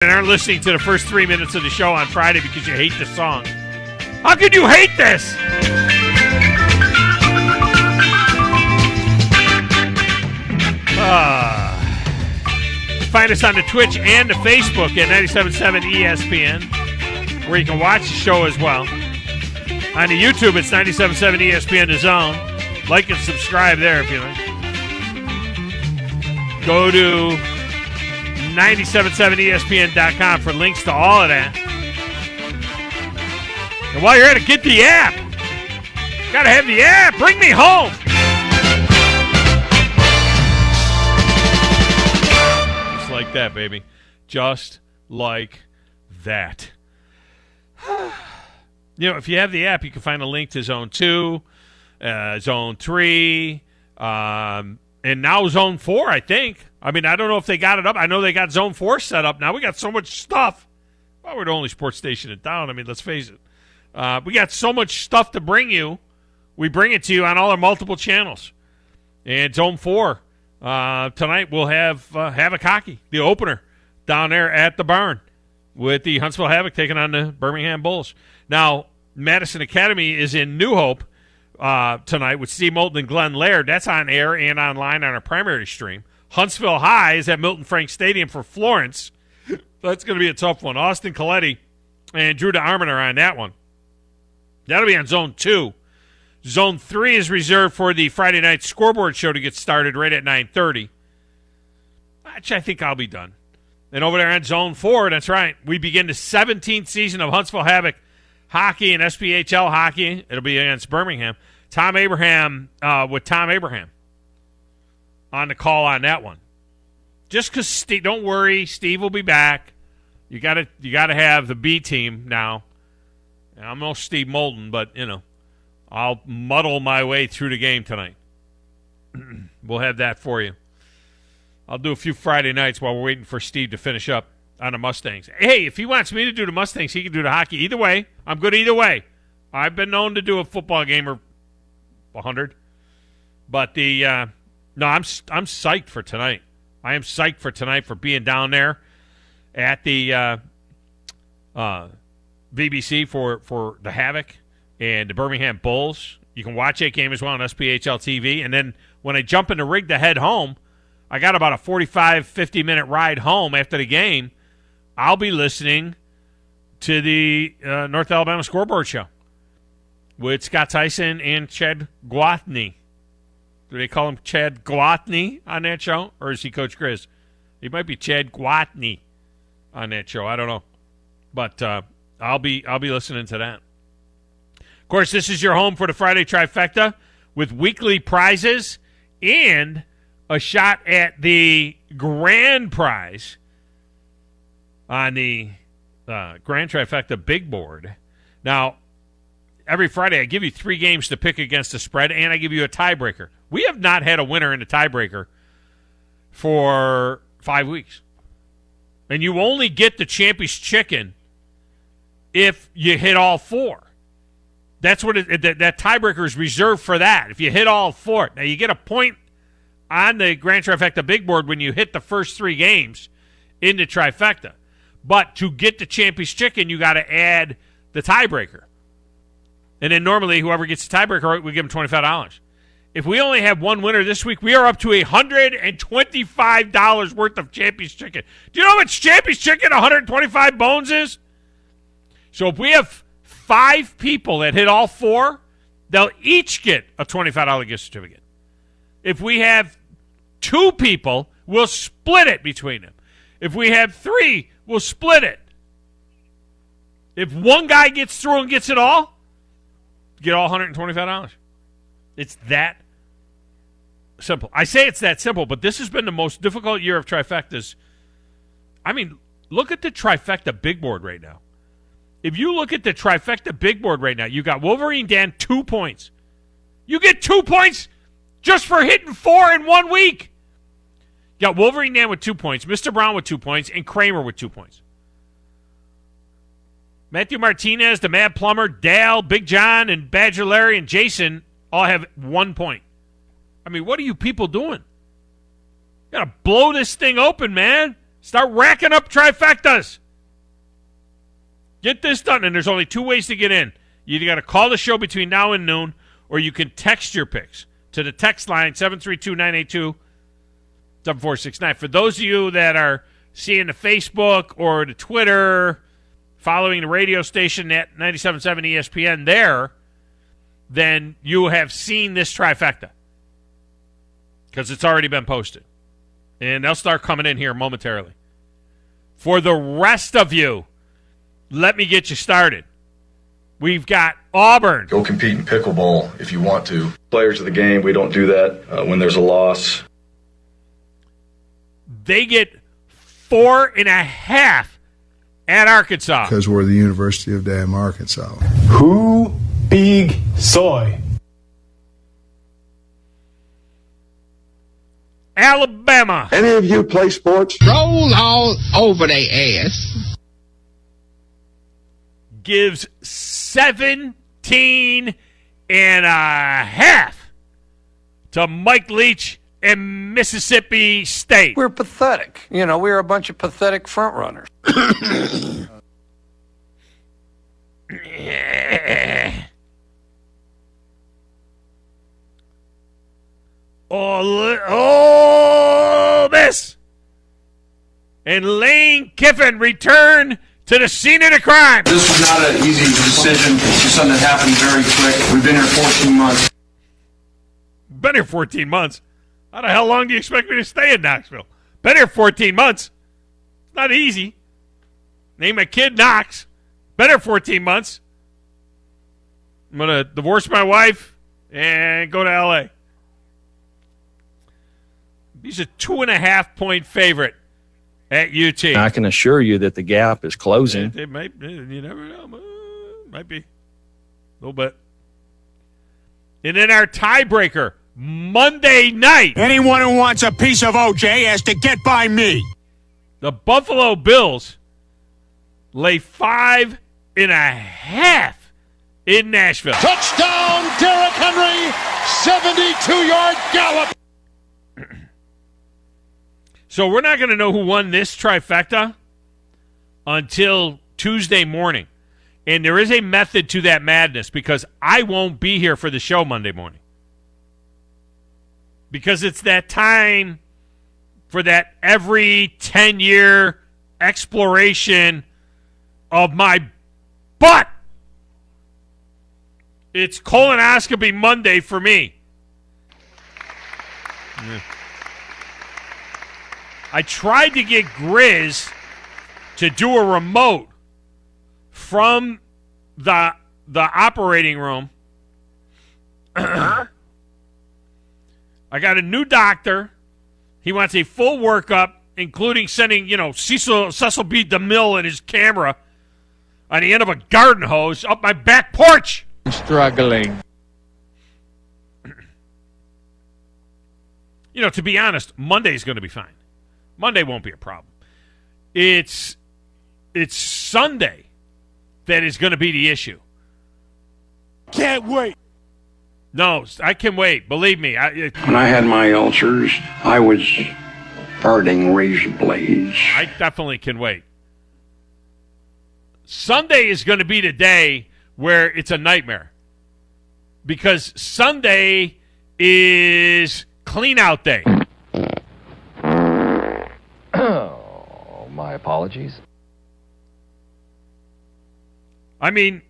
And aren't listening to the first 3 minutes of the show on Friday because you hate the song. How could you hate this? Find us on the Twitch and the Facebook at 97.7 ESPN, where you can watch the show as well. On the YouTube, it's 97.7 ESPN The Zone. Like and subscribe there if you like. Go to 977ESPN.com for links to all of that. And while you're at it, get the app. Gotta have the app. Bring me home. Just like that, baby. Just like that. You know, if you have the app, you can find a link to Zone 2, Zone 3, and now Zone 4, I think. I mean, I don't know if they got it up. I know they got Zone 4 set up now. We got so much stuff. Well, we're the only sports station in town. I mean, let's face it. We got so much stuff to bring you. We bring it to you on all our multiple channels. And Zone 4, tonight we'll have Havoc Hockey, the opener, down there at the barn with the Huntsville Havoc taking on the Birmingham Bulls. Now, Madison Academy is in New Hope tonight with Steve Moulton and Glenn Laird. That's on air and online on our primary stream. Huntsville High is at Milton Frank Stadium for Florence. That's going to be a tough one. Austin Coletti and Drew DeArmond are on that one. That'll be on Zone 2. Zone 3 is reserved for the Friday night scoreboard show to get started right at 9:30, which I think I'll be done. And over there on Zone 4, that's right, we begin the 17th season of Huntsville Havoc Hockey and SPHL Hockey. It'll be against Birmingham. Thom Abraham with Thom Abraham on the call on that one. Just because Steve, don't worry, Steve will be back. You gotta have the B team now. And I'm no Steve Moulton, but I'll muddle my way through the game tonight. We'll have that for you. I'll do a few Friday nights while we're waiting for Steve to finish up on the Mustangs. Hey, if he wants me to do the Mustangs, he can do the hockey. Either way, I'm good either way. I've been known to do a football game or 100. But I'm psyched for tonight. I am psyched for tonight for being down there at the BBC for the Havoc and the Birmingham Bulls. You can watch that game as well on SPHL TV. And then when I jump in the rig to head home, I got about a 45, 50-minute ride home after the game. I'll be listening to the North Alabama Scoreboard Show with Scott Tyson and Chad Gwathney. Do they call him Chad Gwathney on that show, or is he Coach Grizz? He might be Chad Gwathney on that show. I don't know, but I'll be listening to that. Of course, this is your home for the Friday Trifecta with weekly prizes and a shot at the grand prize on the Grand Trifecta Big Board. Now, every Friday I give you 3 games to pick against the spread, and I give you a tiebreaker. We have not had a winner in the tiebreaker for 5 weeks. And you only get the Champy's Chicken if you hit all 4. That's what that tiebreaker is reserved for that. If you hit all 4. Now, you get a point on the Grand Trifecta Big Board when you hit the first 3 games in the trifecta. But to get the Champy's Chicken, you got to add the tiebreaker. And then normally whoever gets the tiebreaker, we give them $25. If we only have one winner this week, we are up to $125 worth of Champy's Chicken. Do you know how much Champy's Chicken 125 bones is? So if we have 5 people that hit all 4, they'll each get a $25 gift certificate. If we have 2 people, we'll split it between them. If we have 3, we'll split it. If one guy gets through and gets it all, get all $125. It's that simple. I say it's that simple, but this has been the most difficult year of trifectas. I mean, look at the trifecta big board right now. If you look at the trifecta big board right now, you got Wolverine Dan 2 points. You get 2 points just for hitting 4 in 1 week. You got Wolverine Dan with 2 points, Mr. Brown with 2 points, and Kramer with 2 points. Matthew Martinez, the Mad Plumber, Dale, Big John, and Badger Larry, and Jason all have 1 point. I mean, what are you people doing? You got to blow this thing open, man. Start racking up trifectas. Get this done, and there's only 2 ways to get in. You either got to call the show between now and noon, or you can text your picks to the text line, 732-982-7469. For those of you that are seeing the Facebook or the Twitter, following the radio station at 97.7 ESPN there, then you have seen this trifecta because it's already been posted. And they'll start coming in here momentarily. For the rest of you, let me get you started. We've got Auburn. Go compete in pickleball if you want to. Players of the game, we don't do that when there's a loss. They get 4.5 at Arkansas. Because we're the University of damn Arkansas. Who big soy? Alabama. Any of you play sports? Roll all over their ass. Gives 17.5 to Mike Leach and Mississippi State. We're pathetic. We're a bunch of pathetic front runners. Oh, Miss. And Lane Kiffin return to the scene of the crime. This was not an easy decision. It's just something that happened very quick. We've been here 14 months. Been here 14 months? How the hell long do you expect me to stay in Knoxville? Been here 14 months. It's not easy. Name a kid Knox. Been here 14 months. I'm going to divorce my wife and go to L.A. He's a 2.5-point favorite at UT. I can assure you that the gap is closing. It might, you never know. Might be. A little bit. And then our tiebreaker, Monday night. Anyone who wants a piece of OJ has to get by me. The Buffalo Bills lay 5.5 in Nashville. Touchdown, Derrick Henry, 72-yard gallop. So we're not going to know who won this trifecta until Tuesday morning. And there is a method to that madness because I won't be here for the show Monday morning. Because it's that time for that every 10-year exploration of my butt. It's colonoscopy Monday for me. Yeah. I tried to get Grizz to do a remote from the operating room. I got a new doctor. He wants a full workup, including sending, Cecil B. DeMille and his camera on the end of a garden hose up my back porch. I'm struggling. To be honest, Monday's going to be fine. Monday won't be a problem. It's Sunday that is going to be the issue. Can't wait. No, I can wait. Believe me. When I had my ulcers, I was farting razor blades. I definitely can wait. Sunday is going to be the day where it's a nightmare. Because Sunday is clean out day. My apologies. I mean,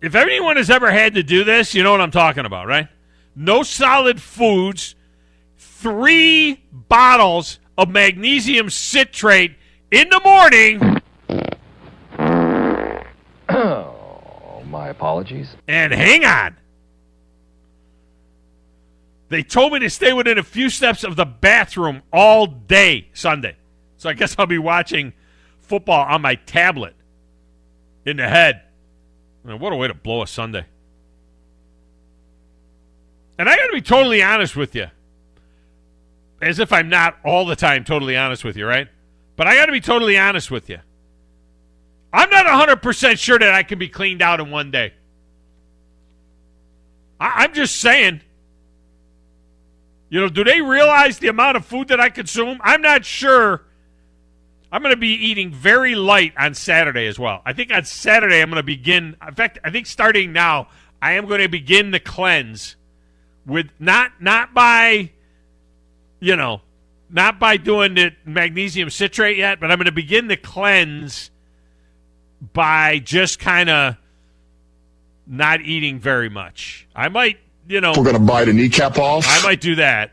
if anyone has ever had to do this, you know what I'm talking about, right? No solid foods, 3 bottles of magnesium citrate in the morning. My apologies. And hang on. They told me to stay within a few steps of the bathroom all day Sunday. So I guess I'll be watching football on my tablet in the head. Man, what a way to blow a Sunday. And I got to be totally honest with you. As if I'm not all the time totally honest with you, right? But I got to be totally honest with you. I'm not 100% sure that I can be cleaned out in one day. I'm just saying. Do they realize the amount of food that I consume? I'm not sure I'm going to be eating very light on Saturday as well. I think on Saturday I'm going to begin. In fact, I think starting now, I am going to begin the cleanse with not by, not by doing the magnesium citrate yet, but I'm going to begin the cleanse by just kind of not eating very much. I might, We're going to bite a kneecap off. I might do that.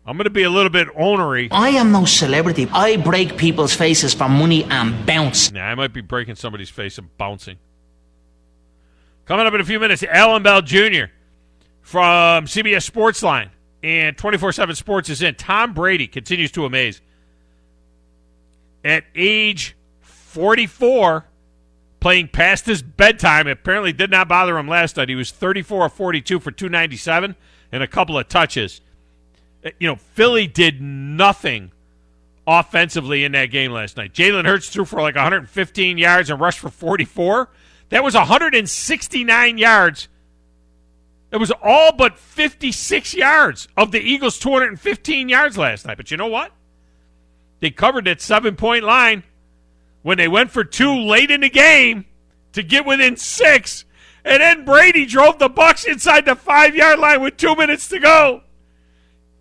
I'm going to be a little bit ornery. I am no celebrity. I break people's faces for money and bounce. Yeah, I might be breaking somebody's face and bouncing. Coming up in a few minutes, Allan Bell Jr. from CBS Sportsline and 24/7 Sports is in. Tom Brady continues to amaze. At age 44, playing past his bedtime, apparently did not bother him last night. He was 34 of 42 for 297 and a couple of touches. Philly did nothing offensively in that game last night. Jalen Hurts threw for like 115 yards and rushed for 44. That was 169 yards. It was all but 56 yards of the Eagles' 215 yards last night. But you know what? They covered that 7-point line when they went for 2 late in the game to get within 6. And then Brady drove the Bucs inside the 5-yard line with 2 minutes to go.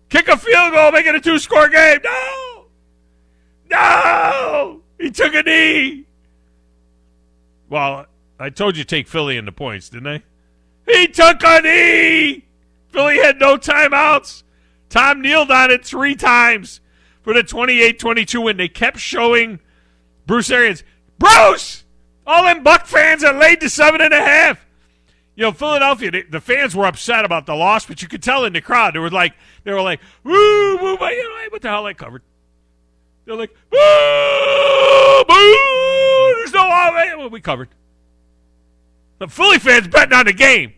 Kick a field goal, make it a 2-score game. No! He took a knee. Well, I told you to take Philly in the points, didn't I? He took a knee. Philly had no timeouts. Tom kneeled on it 3 times for the 28-22 win. They kept showing Bruce Arians. Bruce! All them Buck fans are laid to 7.5. Philadelphia, the fans were upset about the loss, but you could tell in the crowd. They were like, woo, woo, what the hell I covered? They're like, boo, boo, there's no way. We covered. The Philly fans betting on the game.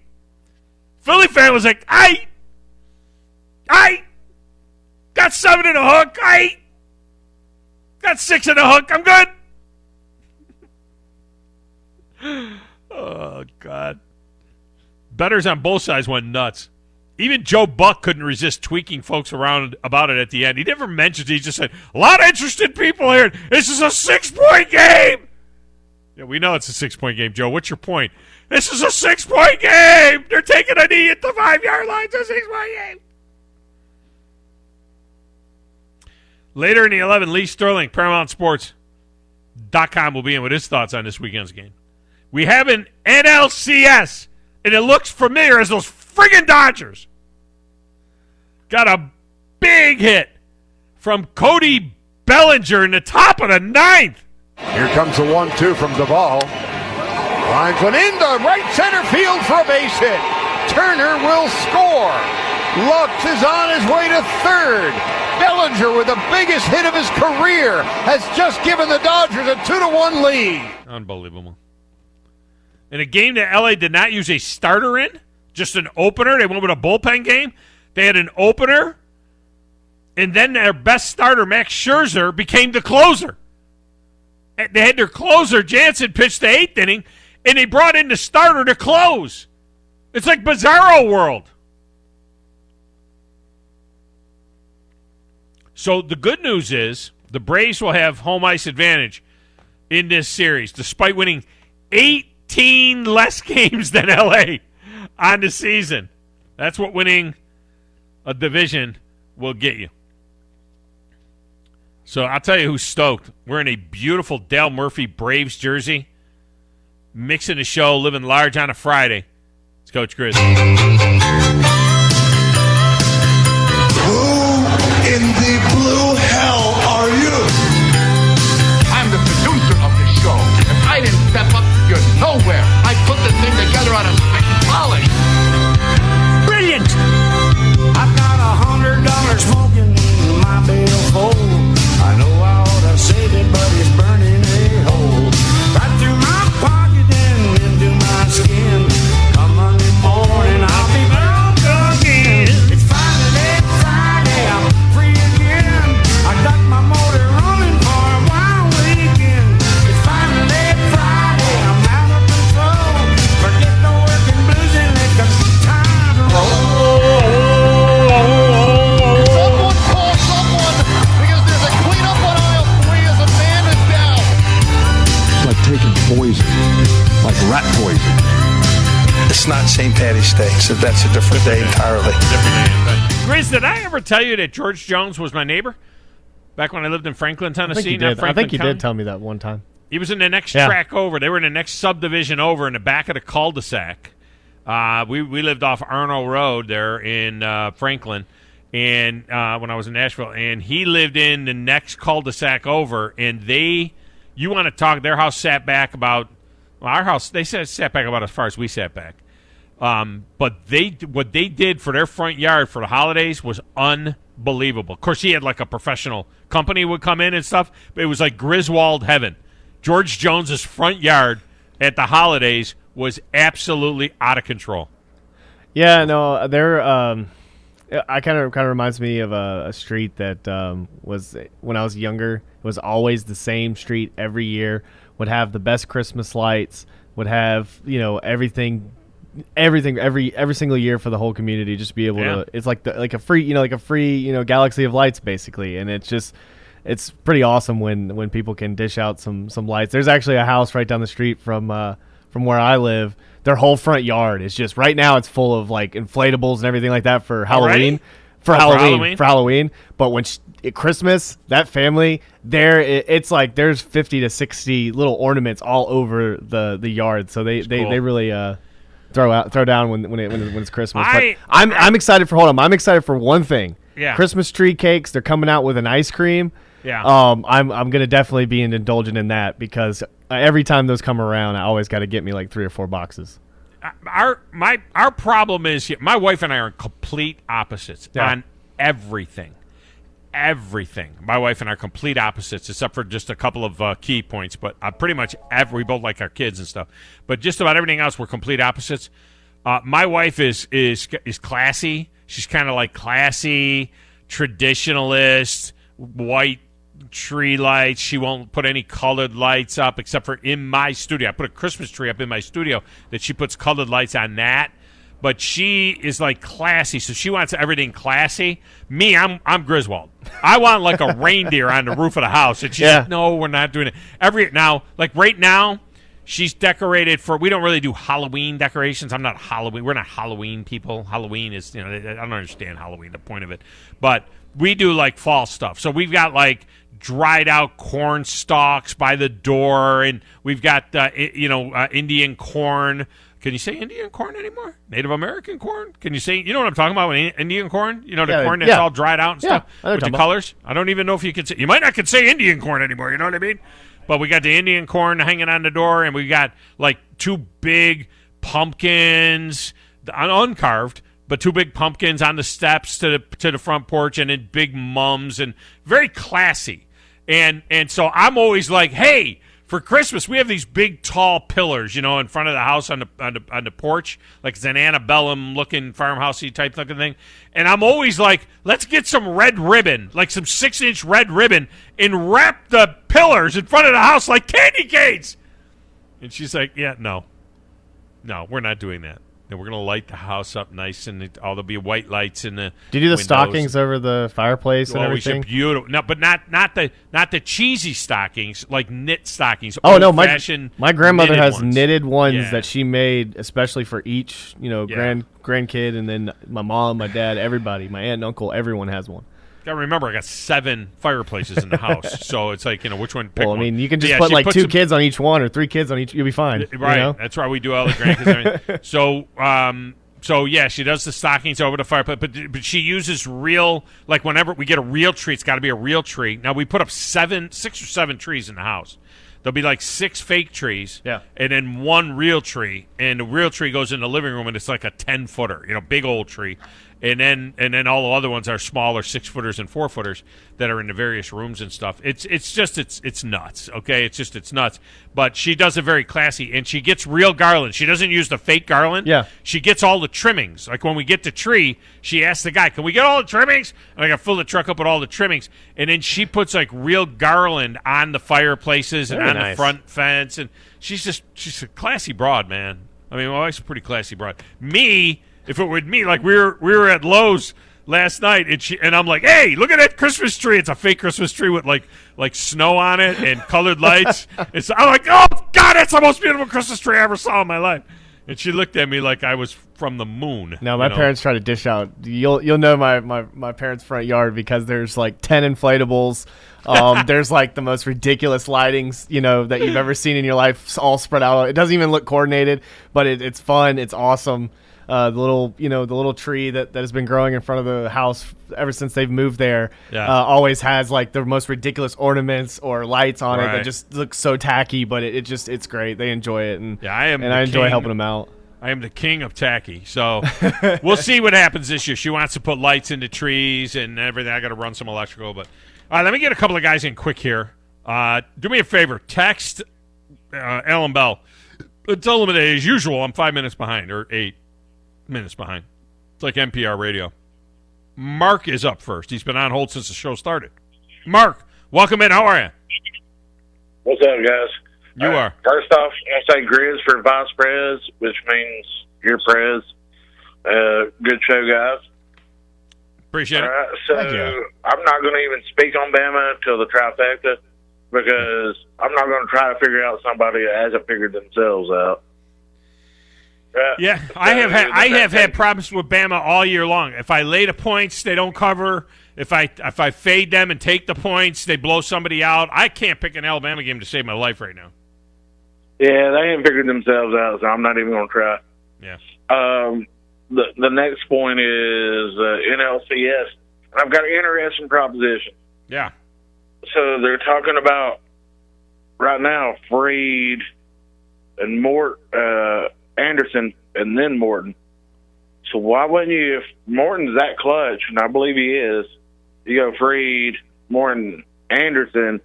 Philly fan was like, I got 7 in a hook. I got 6 in a hook. I'm good. Oh, God. Bettors on both sides went nuts. Even Joe Buck couldn't resist tweaking folks around about it at the end. He never mentioned it. He just said, a lot of interested people here. This is a 6-point game. Yeah, we know it's a 6-point game, Joe. What's your point? This is a 6-point game. They're taking a knee at the 5-yard line. It's a 6-point game. Later in the 11, Lee Sterling, ParamountSports.com will be in with his thoughts on this weekend's game. We have an NLCS, and it looks familiar as those friggin' Dodgers. Got a big hit from Cody Bellinger in the top of the 9th. Here comes the 1-2 from Duvall. Lines one into right center field for a base hit. Turner will score. Lux is on his way to third. Bellinger, with the biggest hit of his career, has just given the Dodgers a 2-1 lead. Unbelievable. In a game that LA did not use a starter in, just an opener. They went with a bullpen game. They had an opener, and then their best starter, Max Scherzer, became the closer. They had their closer, Jansen, pitched the 8th inning, and they brought in the starter to close. It's like Bizarro World. So the good news is the Braves will have home ice advantage in this series, despite winning 18 less games than LA on the season. That's what winning a division will get you. So I'll tell you who's stoked. We're in a beautiful Dale Murphy Braves jersey, mixing the show, living large on a Friday. It's Coach Chris. Who in the blue hell are you? I'm the producer of the show. If I didn't step up, you're nowhere. I put the thing together on a stick polish. Brilliant! I've got $100 smoking in my billfold. I know I ought to save it, but it's burning a hole right through my pocket and into my skin. Come Monday morning, I'll be burning. taking poison, like rat poison. It's not St. Patty's Day, so that's a different day entirely. Grizz, did I ever tell you that George Jones was my neighbor back when I lived in Franklin, Tennessee? I think you did tell me that one time. He was in the next track over. They were in the next subdivision over in the back of the cul-de-sac. We lived off Arnold Road there in Franklin, and when I was in Nashville, and he lived in the next cul-de-sac over. And you want to talk? Their house sat back about our house. They said sat back about as far as we sat back. But what they did for their front yard for the holidays was unbelievable. Of course, he had like a professional company would come in and stuff, but it was like Griswold heaven. George Jones's front yard at the holidays was absolutely out of control. Yeah, no, they're. I kind of reminds me of a street that was when I was younger. It was always the same street every year. Would have the best Christmas lights. Would have everything every single year for the whole community. Just be able to. It's like a free galaxy of lights basically, and it's pretty awesome when people can dish out some lights. There's actually a house right down the street from where I live. Their whole front yard is just right now. It's full of like inflatables and everything like that for Halloween. For Halloween. But when at Christmas, that family it's like there's 50 to 60 little ornaments all over the yard. So they really throw down when it's Christmas. I'm excited for I'm excited for one thing. Yeah. Christmas tree cakes. They're coming out with an ice cream. Yeah. I'm gonna definitely be indulgent in that because every time those come around, I always got to get me like 3 or 4 boxes. Our problem is my wife and I are complete opposites on everything. Everything. My wife and I are complete opposites, except for just a couple of key points. But pretty much we both like our kids and stuff. But just about everything else, we're complete opposites. My wife is classy. She's kind of like classy, traditionalist, white tree lights. She won't put any colored lights up except for in my studio. I put a Christmas tree up in my studio that she puts colored lights on that. But she is like classy, so she wants everything classy. Me, I'm Griswold. I want like a reindeer on the roof of the house, and she's like, "No, we're not doing it." Right now, she's decorated for. We don't really do Halloween decorations. I'm not Halloween. We're not Halloween people. Halloween is, I don't understand Halloween, the point of it. But we do like fall stuff. So we've got like dried out corn stalks by the door, and we've got Indian corn. Can you say Indian corn anymore? Native American corn? Can you say, you know what I'm talking about? Indian corn? The corn that's all dried out and stuff with the colors? I don't even know if you can say, you might not could say Indian corn anymore, you know what I mean? But we got the Indian corn hanging on the door, and we got like 2 big pumpkins, uncarved, but 2 big pumpkins on the steps to the front porch, and then big mums, and very classy. And so I'm always like, hey, for Christmas, we have these big, tall pillars, in front of the house on the porch, like it's an antebellum-looking farmhousey type looking thing. And I'm always like, let's get some red ribbon, like some 6-inch red ribbon, and wrap the pillars in front of the house like candy canes. And she's like, yeah, no, we're not doing that. And we're going to light the house up nice, and there'll be white lights in the Do you do the windows. Stockings over the fireplace and everything? Beautiful. No, but not the cheesy stockings, like knit stockings. Oh no, my grandmother has knitted ones that she made especially for each grandkid, and then my mom, my dad, everybody, my aunt and uncle, everyone has one. Got to remember, I got 7 fireplaces in the house, so it's like which one? Pick well, I mean, you can just put like 2 kids on each one or 3 kids on each. You'll be fine. Right. That's why we do all the grandkids. So yeah, she does the stockings over the fireplace, but she uses real, like whenever we get a real tree, it's got to be a real tree. Now we put up 6 or 7 trees in the house. There'll be like 6 fake trees, and then 1 real tree, and the real tree goes in the living room, and it's like a 10-footer, big old tree. And then all the other ones are smaller 6-footers and 4-footers that are in the various rooms and stuff. It's nuts. Okay, it's nuts. But she does it very classy, and she gets real garland. She doesn't use the fake garland. Yeah, she gets all the trimmings. Like when we get the tree, she asks the guy, "Can we get all the trimmings?" And I got to fill the truck up with all the trimmings, and then she puts like real garland on the fireplaces and the front fence, and she's a classy broad, man. I mean, my wife's a pretty classy broad. Me. If it were me, like we were at Lowe's last night, and I'm like, hey, look at that Christmas tree. It's a fake Christmas tree with like snow on it and colored lights. I'm like, oh God, that's the most beautiful Christmas tree I ever saw in my life. And she looked at me like I was from the moon. No, my parents try to dish out. You'll know my parents' front yard because there's like 10 inflatables. There's like the most ridiculous lightings, that you've ever seen in your life, all spread out. It doesn't even look coordinated, but it's fun. It's awesome. The little tree that has been growing in front of the house ever since they've moved there, always has like the most ridiculous ornaments or lights on it that just look so tacky, but it's great. They enjoy it, and I enjoy helping them out. I am the king of tacky, so we'll see what happens this year. She wants to put lights into trees and everything. I got to run some electrical, but all right, let me get a couple of guys in quick here. Do me a favor, text Allan Bell. Tell him that as usual, I'm 5 minutes behind or 8 minutes behind. It's like NPR radio. Mark is up first. He's been on hold since the show started. Mark, welcome in. How are you? What's up, guys? You are. First off, I say Grizz for Vice Prez, which means you're Prez. Good show, guys. Appreciate it. So I'm not going to even speak on Bama until the trifecta because I'm not going to try to figure out somebody that hasn't figured themselves out. Yeah, I have had problems with Bama all year long. If I lay the points, they don't cover. If I fade them and take the points, they blow somebody out. I can't pick an Alabama game to save my life right now. Yeah, they haven't figured themselves out, so I'm not even going to try. Yeah. The next point is NLCS. And I've got an interesting proposition. Yeah. So they're talking about right now Freed and Anderson and then Morton. So why wouldn't you, if Morton's that clutch, and I believe he is, you go Freed, Morton, Anderson,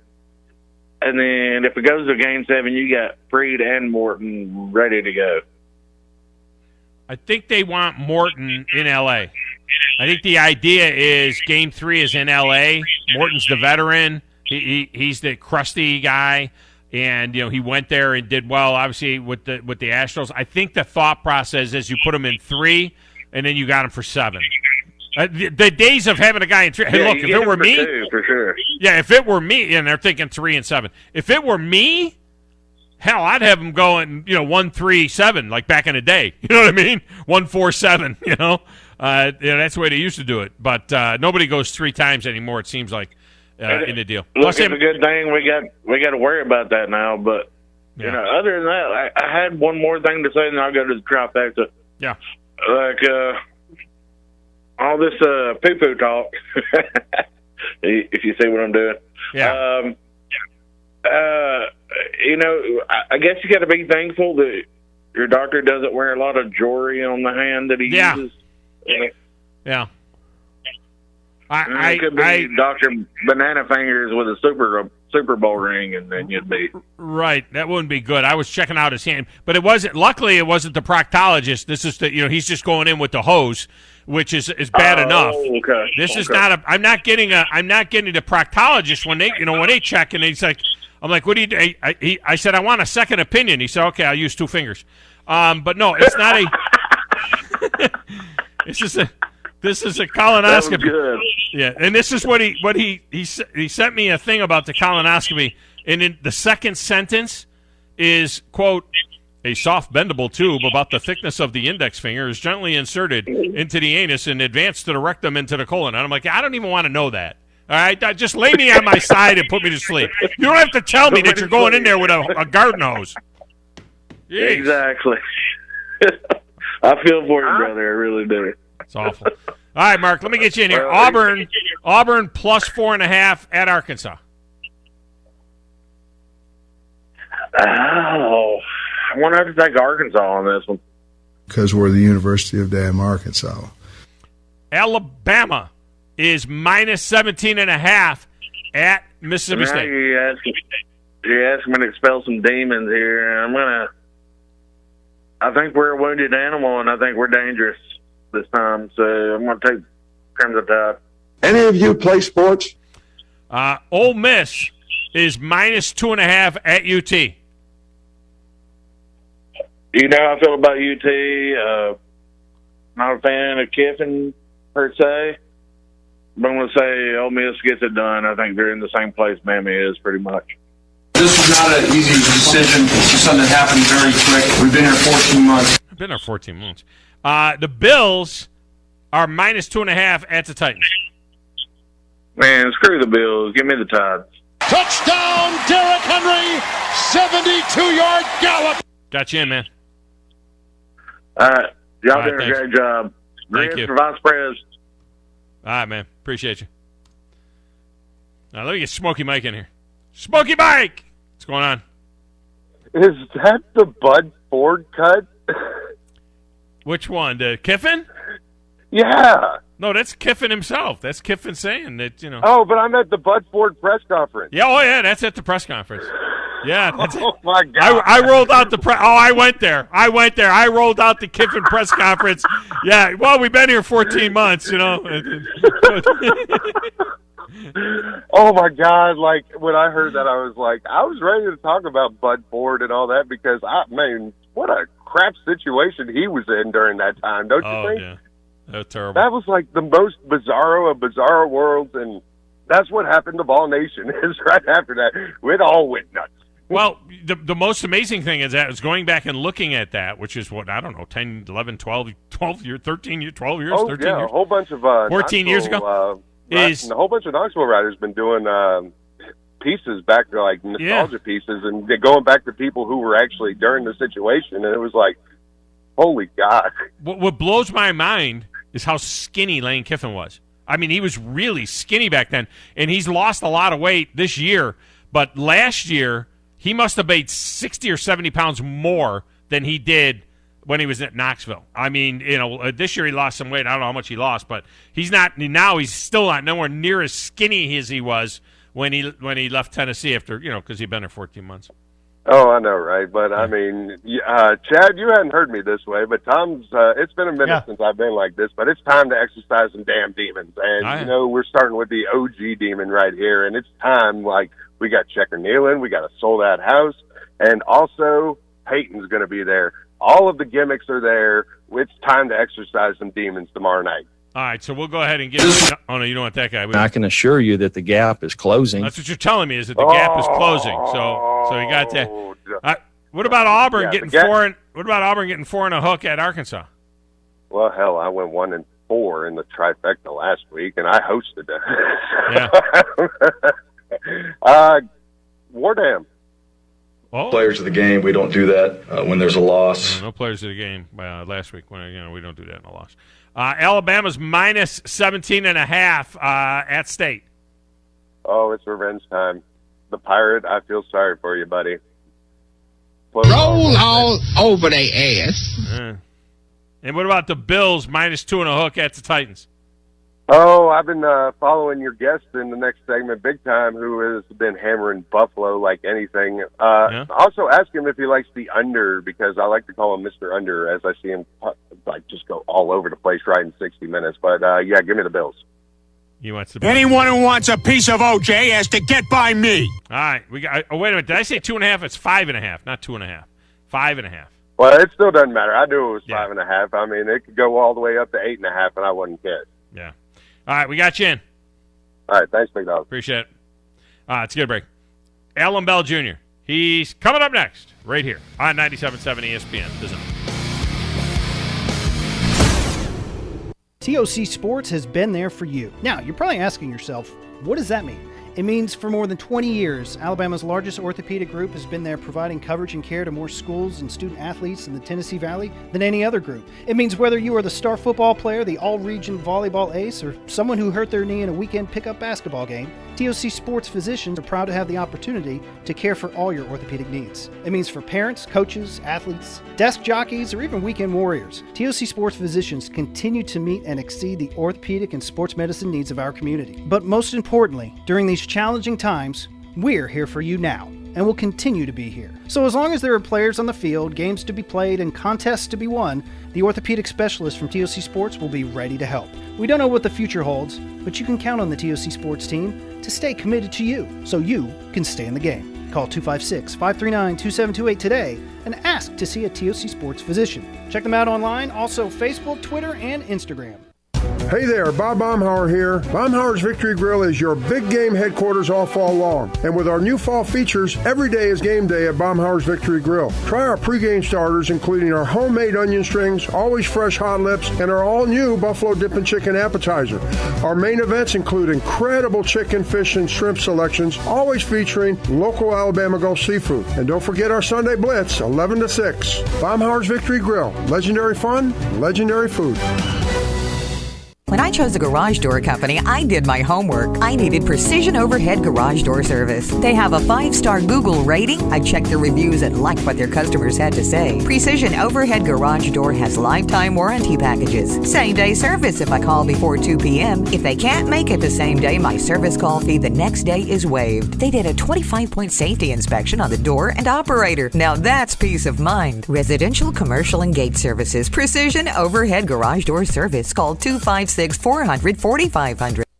and then if it goes to Game 7, you got Freed and Morton ready to go. I think they want Morton in L.A. I think the idea is Game 3 is in L.A. Morton's the veteran. He's the crusty guy, and he went there and did well, obviously, with the Astros. I think the thought process is you put him in 3, and then you got him for 7. The days of having a guy in 3. Hey, look, if it were me, 2, for sure. Yeah, if it were me, and they're thinking 3 and 7. If it were me, hell, I'd have him going, 1-3-7, like back in the day. You know what I mean? 1-4-7. That's the way they used to do it. But nobody goes 3 times anymore. It seems like in the deal. Look, it's a good thing we got to worry about that now. But other than that, I had one more thing to say, and I'll go to the trifecta. Yeah. Like all this poo-poo talk, if you see what I'm doing. Yeah. I guess you got to be thankful that your doctor doesn't wear a lot of jewelry on the hand that he uses. Yeah. It could be Dr. Banana Fingers with a Super Bowl ring, and then you'd be right. That wouldn't be good. I was checking out his hand, but it wasn't. Luckily, it wasn't the proctologist. This is he's just going in with the hose, which is bad enough. Okay. This is not I'm not getting the proctologist when they check, and he's like, I'm like, what do you do? I said, I want a second opinion. He said, okay, I'll use 2 fingers. But no, it's not a. This is a colonoscopy. That was good. Yeah, and this is what he sent me a thing about the colonoscopy, and in the second sentence is, quote, a soft bendable tube about the thickness of the index finger is gently inserted into the anus and advanced to the rectum into the colon. And I'm like, I don't even want to know that. All right, just lay me on my side and put me to sleep. You don't have to tell me that you're going in there with a garden hose. Jeez. Exactly. I feel for you, brother. I really do. It's awful. All right, Mark, let me get you in here. Auburn plus 4.5 at Arkansas. Oh, I want to have to take Arkansas on this one. Because we're the University of damn Arkansas. Alabama is minus 17.5 at Mississippi State. You're asking me to expel some demons here. I think we're a wounded animal, and I think we're dangerous this time. So I'm going to take Crimson Tide. Any of you play sports? Ole Miss is minus 2.5 at UT. You know how I feel about UT. Not a fan of Kiffin per se. I'm going to say Ole Miss gets it done. I think they're in the same place Miami is pretty much. This was not an easy decision. It's something that happened very quick. We've been here 14 months. I've been here 14 months. The Bills are -2.5 at the Titans. Man, screw the Bills. Give me the Tides. Touchdown, Derrick Henry, 72-yard gallop. Got you in, man. All right. Y'all All right, did a thanks. great job. Thank Grits you. for Vice Pres. All right, man. Appreciate you. Now, let me get Smokey Mike in here. Smokey Mike! What's going on? Is that the Bud Ford cut? Which one? The Kiffin? Yeah. No, that's Kiffin himself. That's Kiffin saying that, you know. Oh, but I'm at the Bud Ford press conference. Yeah, oh, yeah, that's at the press conference. Yeah, that's Oh, my God. I rolled out the press. Oh, I went there. I rolled out the Kiffin press conference. Yeah, well, we've been here 14 months, you know. Oh, my God. Like, when I heard that, I was ready to talk about Bud Ford and all that because, what a crap situation he was in during that time, don't you think? Yeah. That was terrible. That was like the most bizarro of bizarro worlds, and that's what happened to Ball Nation is right after that. It all went nuts. Well, the most amazing thing is that I was going back and looking at that, which is what, I don't know, 10, 11, 12 years, 13 years, 12 years, 13 years. A whole bunch of 14 years ago. And a whole bunch of Knoxville writers been doing pieces back to like nostalgia pieces and going back to people who were actually during the situation, and it was like, holy God. What blows my mind is how skinny Lane Kiffin was. I mean, he was really skinny back then, and he's lost a lot of weight this year, but last year he must have weighed 60 or 70 pounds more than he did when he was at Knoxville. I mean, you know, this year he lost some weight. I don't know how much he lost, but he's still not nowhere near as skinny as he was when he left Tennessee after, you know, because he'd been there 14 months. Oh, I know, right? But, I mean, Chad, you hadn't heard me this way, but Tom's, it's been a minute since I've been like this, but it's time to exercise some damn demons. And, you know, we're starting with the OG demon right here, and it's time, like, we got Checker Nealon, we got a sold-out house, and also Peyton's going to be there. All of the gimmicks are there. It's time to exercise some demons tomorrow night. All right, so we'll go ahead and get – oh, no, you don't want that guy. I can assure you that the gap is closing. That's what you're telling me, is that the gap is closing. So you got that. What about Auburn getting four? What about Auburn getting 4 and a hook at Arkansas? Well, hell, I went 1-4 in the trifecta last week, and I hosted it. Yeah. Wardam. Oh. Players of the game, we don't do that when there's a loss. No players of the game last week. When, we don't do that in a loss. Alabama's -17.5 at State. Oh, it's revenge time. The Pirate, I feel sorry for you, buddy. Roll all over their ass. And what about the Bills -2 and a hook at the Titans? Oh, I've been following your guest in the next segment big time, who has been hammering Buffalo like anything. Also ask him if he likes the under, because I like to call him Mr. Under, as I see him just go all over the place right in 60 minutes. But, yeah, give me the Bills. Anyone who wants a piece of OJ has to get by me. All right. We got. Oh, wait a minute. Did I say 2.5? It's 5.5, not 2.5. 5.5. Well, it still doesn't matter. I knew it was 5.5. I mean, it could go all the way up to 8.5, and I wouldn't care. Yeah. All right, we got you in. All right, thanks, big dog. Appreciate it. Let's get a break. Allan Bell Jr. He's coming up next, right here on 97.7 ESPN. TOC Sports has been there for you. Now, you're probably asking yourself, what does that mean? It means for more than 20 years, Alabama's largest orthopedic group has been there providing coverage and care to more schools and student athletes in the Tennessee Valley than any other group. It means whether you are the star football player, the all-region volleyball ace, or someone who hurt their knee in a weekend pickup basketball game, TOC Sports physicians are proud to have the opportunity to care for all your orthopedic needs. It means for parents, coaches, athletes, desk jockeys, or even weekend warriors, TOC Sports physicians continue to meet and exceed the orthopedic and sports medicine needs of our community. But most importantly, during these challenging times, we're here for you now, and will continue to be here. So as long as there are players on the field, games to be played, and contests to be won, the orthopedic specialists from TOC Sports will be ready to help. We don't know what the future holds, but you can count on the TOC Sports team to stay committed to you, so you can stay in the game. Call 256-539-2728 today and ask to see a TOC Sports physician. Check them out online, also Facebook, Twitter, and Instagram. Hey there, Bob Baumhauer here. Baumhauer's Victory Grill is your big game headquarters all fall long. And with our new fall features, every day is game day at Baumhauer's Victory Grill. Try our pregame starters, including our homemade onion strings, always fresh hot lips, and our all-new Buffalo Dippin' Chicken appetizer. Our main events include incredible chicken, fish, and shrimp selections, always featuring local Alabama Gulf seafood. And don't forget our Sunday Blitz, 11 to 6. Baumhauer's Victory Grill. Legendary fun, legendary food. When I chose a garage door company, I did my homework. I needed Precision Overhead Garage Door Service. They have a 5-star Google rating. I checked the reviews and liked what their customers had to say. Precision Overhead Garage Door has lifetime warranty packages. Same-day service if I call before 2 p.m. If they can't make it the same day, my service call fee the next day is waived. They did a 25-point safety inspection on the door and operator. Now that's peace of mind. Residential, commercial, and gate services. Precision Overhead Garage Door Service. Call 256-400-4500.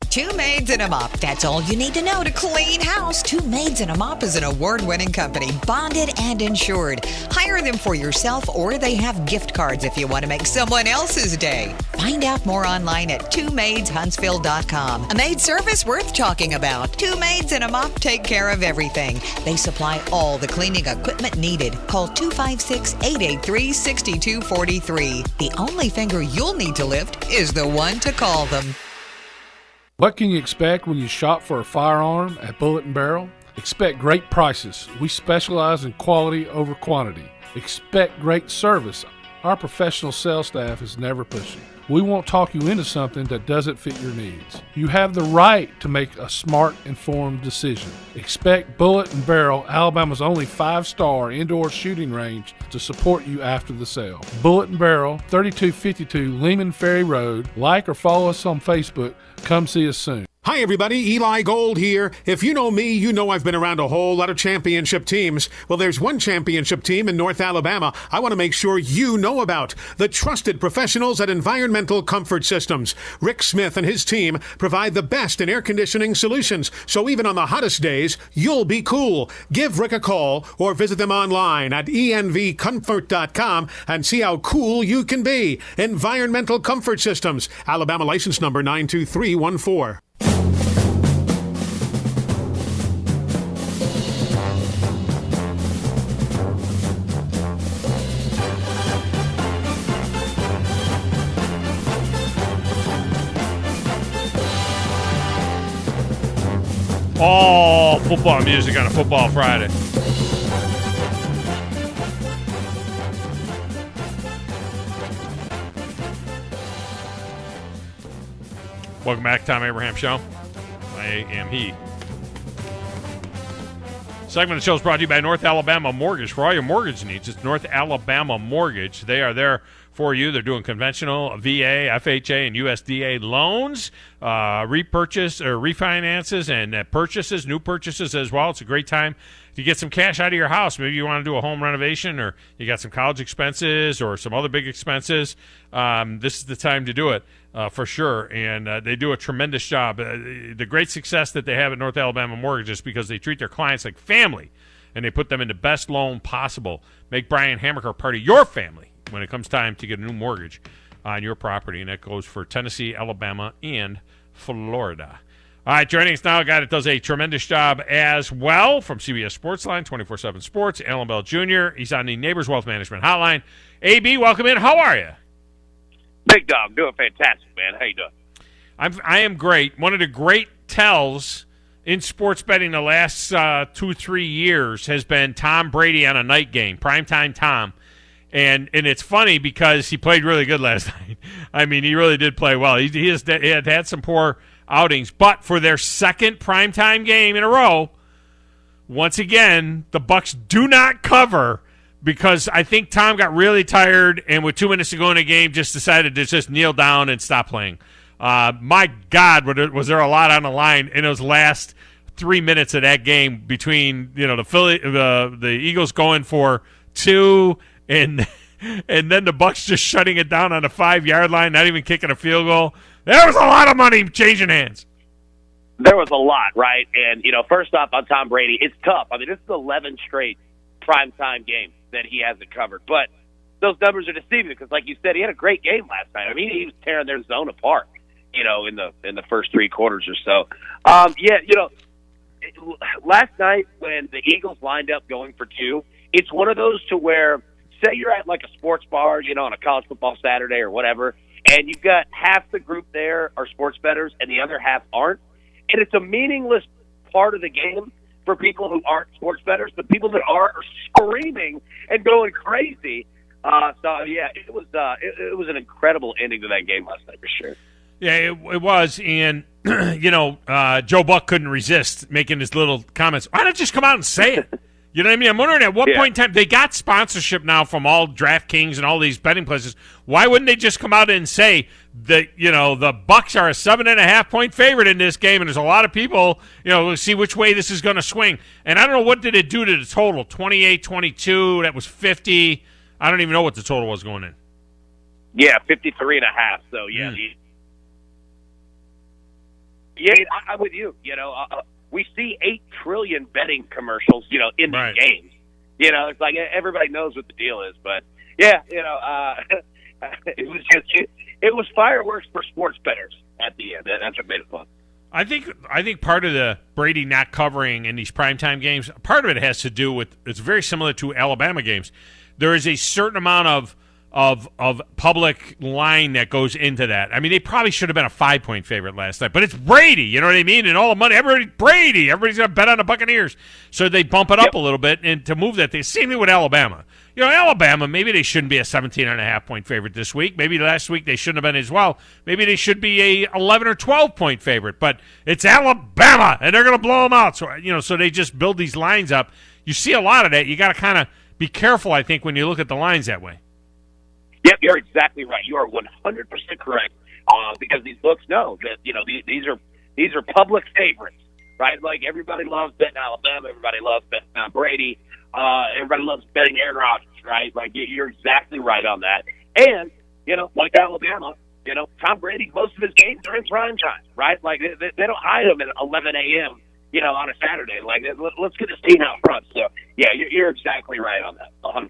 Two Maids and a Mop. That's all you need to know to clean house. Two Maids and a Mop is an award-winning company, bonded and insured. Hire them for yourself, or they have gift cards if you want to make someone else's day. Find out more online at twomaidshuntsville.com. A maid service worth talking about. Two Maids and a Mop take care of everything. They supply all the cleaning equipment needed. Call 256-883-6243. The only finger you'll need to lift is the one to call them. What can you expect when you shop for a firearm at Bullet & Barrel? Expect great prices. We specialize in quality over quantity. Expect great service. Our professional sales staff is never pushing. We won't talk you into something that doesn't fit your needs. You have the right to make a smart, informed decision. Expect Bullet & Barrel, Alabama's only 5-star indoor shooting range, to support you after the sale. Bullet & Barrel, 3252 Lehman Ferry Road. Like or follow us on Facebook. Come see us soon. Hi, everybody. Eli Gold here. If you know me, you know I've been around a whole lot of championship teams. Well, there's one championship team in North Alabama I want to make sure you know about. The trusted professionals at Environmental Comfort Systems. Rick Smith and his team provide the best in air conditioning solutions, so even on the hottest days, you'll be cool. Give Rick a call or visit them online at envcomfort.com and see how cool you can be. Environmental Comfort Systems. Alabama license number 92314. All football music on a Football Friday. Welcome back, Thom Abraham Show. I am he. Segment of the show is brought to you by North Alabama Mortgage. For all your mortgage needs, it's North Alabama Mortgage. They are there for you. They're doing conventional VA, FHA, and USDA loans, repurchase or refinances, and purchases, new purchases as well. It's a great time to get some cash out of your house. Maybe you want to do a home renovation, or you got some college expenses or some other big expenses. This is the time to do it for sure. And they do a tremendous job. The great success that they have at North Alabama Mortgage is because they treat their clients like family, and they put them in the best loan possible. Make Brian Hammaker part of your family when it comes time to get a new mortgage on your property, and that goes for Tennessee, Alabama, and Florida. All right, joining us now, a guy that does a tremendous job as well from CBS Sportsline, 24/7 Sports, Allan Bell Jr. He's on the Neighbors Wealth Management Hotline. AB, welcome in. How are you? Big dog, doing fantastic, man. How you doing? I am great. One of the great tells in sports betting the last 2-3 years has been Tom Brady on a night game, primetime Tom. And it's funny because he played really good last night. I mean, he really did play well. He had some poor outings, but for their second primetime game in a row, once again, the Bucs do not cover because I think Tom got really tired and with 2 minutes to go in the game just decided to just kneel down and stop playing. My God, was there a lot on the line in those last 3 minutes of that game between the Eagles going for 2 and then the Bucs just shutting it down on the 5-yard line, not even kicking a field goal. There was a lot of money changing hands. There was a lot, right? And, first off on Tom Brady, it's tough. I mean, this is 11 straight primetime games that he hasn't covered. But those numbers are deceiving because, like you said, he had a great game last night. I mean, he was tearing their zone apart. you know, in the first 3 quarters or so. Yeah, you know, last night when the Eagles lined up going for 2, it's one of those to where, say you're at like a sports bar, you know, on a college football Saturday or whatever, and you've got half the group there are sports bettors and the other half aren't, and it's a meaningless part of the game for people who aren't sports bettors, but people that are screaming and going crazy. So yeah, it was an incredible ending to that game last night for sure. Yeah, it was, and you know, Joe Buck couldn't resist making his little comments. Why not just come out and say it? You know what I mean? I'm wondering at what point in time, they got sponsorship now from all DraftKings and all these betting places. Why wouldn't they just come out and say that, you know, the Bucks are a 7.5-point favorite in this game, and there's a lot of people, you know, see which way this is going to swing. And I don't know, what did it do to the total? 28-22, that was 50. I don't even know what the total was going in. Yeah, 53.5. So, yeah. Yeah, I'm with you. You know, we see 8 trillion betting commercials, you know, in these games. You know, it's like everybody knows what the deal is. But, yeah, you know, it was fireworks for sports bettors at the end. That's what made it fun. I think part of the Brady not covering in these primetime games, part of it has to do with, it's very similar to Alabama games. There is a certain amount of public line that goes into that. I mean, they probably should have been a 5-point favorite last night, but it's Brady, you know what I mean? And all the money, everybody's going to bet on the Buccaneers. So they bump it up a little bit, and to move that, they same thing with Alabama. You know, Alabama, maybe they shouldn't be a 17.5-point favorite this week. Maybe last week they shouldn't have been as well. Maybe they should be a 11 or 12-point favorite, but it's Alabama, and they're going to blow them out. So, you know, so they just build these lines up. You see a lot of that. You got to kind of be careful, I think, when you look at the lines that way. Yep, you're exactly right. You are 100% correct. Because these books know that, you know, these are public favorites, right? Like everybody loves betting Alabama, everybody loves betting Brady, everybody loves betting Aaron Rodgers, right? Like you're exactly right on that. And you know, like Alabama, you know, Tom Brady, most of his games are in prime time, right? Like they don't hide him at 11 a.m. You know, on a Saturday. Like let's get this team out front. So yeah, you're exactly right on that, 100%.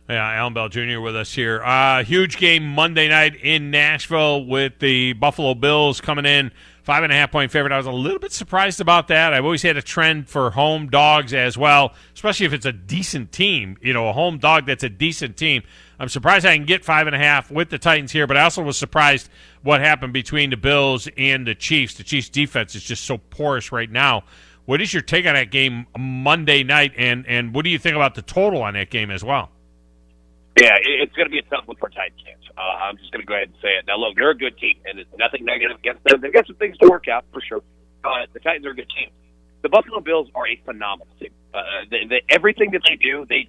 Yeah, Allan Bell Jr. with us here. Huge game Monday night in Nashville with the Buffalo Bills coming in 5.5-point favorite. I was a little bit surprised about that. I've always had a trend for home dogs as well, especially if it's a decent team. You know, a home dog that's a decent team. I'm surprised I can get 5.5 with the Titans here, but I also was surprised what happened between the Bills and the Chiefs. The Chiefs' defense is just so porous right now. What is your take on that game Monday night, and what do you think about the total on that game as well? Yeah, it's going to be a tough one for Titans fans. I'm just going to go ahead and say it. Now, look, they're a good team, and it's nothing negative against them. They've got some things to work out, for sure. But the Titans are a good team. The Buffalo Bills are a phenomenal team. Everything that they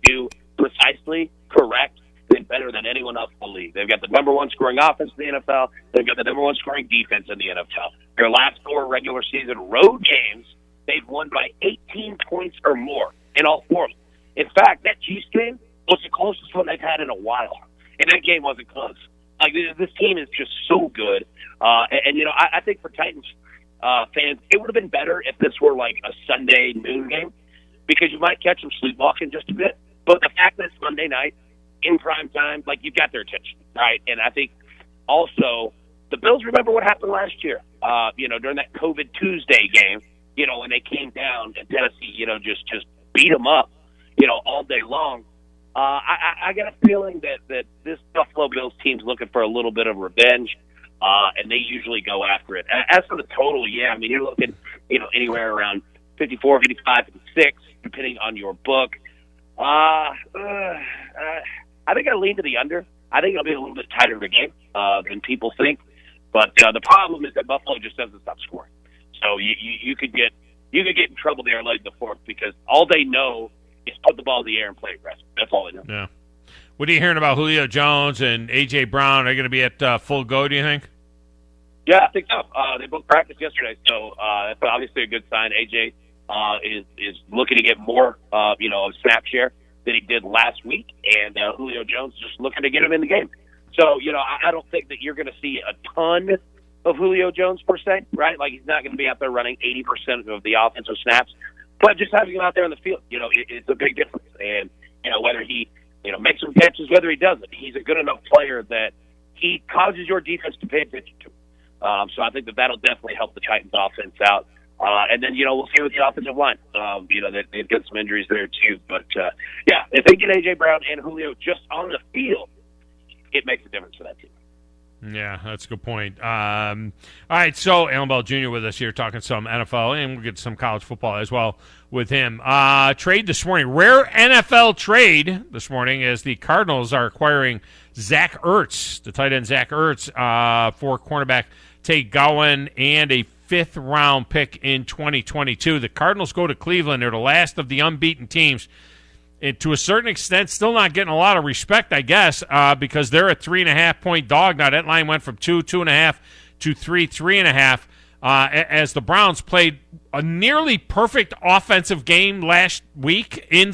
do precisely correct and better than anyone else in the league. They've got the number 1 scoring offense in the NFL. They've got the number 1 scoring defense in the NFL. Their last 4 regular season road games, they've won by 18 points or more in all 4 of them. In fact, that Chiefs game was the closest one they've had in a while. And that game wasn't close. Like, this team is just so good. And you know, I think for Titans fans, it would have been better if this were like a Sunday noon game, because you might catch them sleepwalking just a bit. But the fact that it's Monday night in prime time, like, you've got their attention, right? And I think also the Bills remember what happened last year, you know, during that COVID Tuesday game, you know, when they came down and Tennessee, you know, just beat them up, you know, all day long. I got a feeling that this Buffalo Bills team's looking for a little bit of revenge, and they usually go after it. As for the total, yeah, I mean, you're looking, you know, anywhere around 54, 55, 56, depending on your book. I think I lean to the under. I think it'll be a little bit tighter of a game than people think. But the problem is that Buffalo just doesn't stop scoring. So you could get in trouble there late in the fourth, because all they know is put the ball in the air and play aggressive. That's all they know. Yeah. What are you hearing about Julio Jones and A.J. Brown? Are they going to be at full go, do you think? Yeah, I think so. They both practiced yesterday, so that's obviously a good sign. A.J. is looking to get more, you know, of snap share than he did last week, and Julio Jones is just looking to get him in the game. So, you know, I don't think that you're going to see a ton of Julio Jones per se, right? Like, he's not going to be out there running 80% of the offensive snaps. But just having him out there in the field, you know, it's a big difference. And, you know, whether he, you know, makes some catches, whether he doesn't, he's a good enough player that he causes your defense to pay attention to him. So I think that'll definitely help the Titans offense out. And then, we'll see with the offensive line. They've got some injuries there too. But, if they get A.J. Brown and Julio just on the field, it makes a difference for that team. Yeah, that's a good point. All right, so Allan Bell Jr. with us here talking some NFL, and we'll get some college football as well with him. Trade this morning, rare NFL trade this morning, as the Cardinals are acquiring Zach Ertz, the tight end Zach Ertz, for cornerback Tate Gowan and a fifth-round pick in 2022. The Cardinals go to Cleveland. They're the last of the unbeaten teams. And to a certain extent, still not getting a lot of respect, I guess, because they're a 3.5-point dog. Now, that line went from 2.5 to 3.5, as the Browns played a nearly perfect offensive game last week in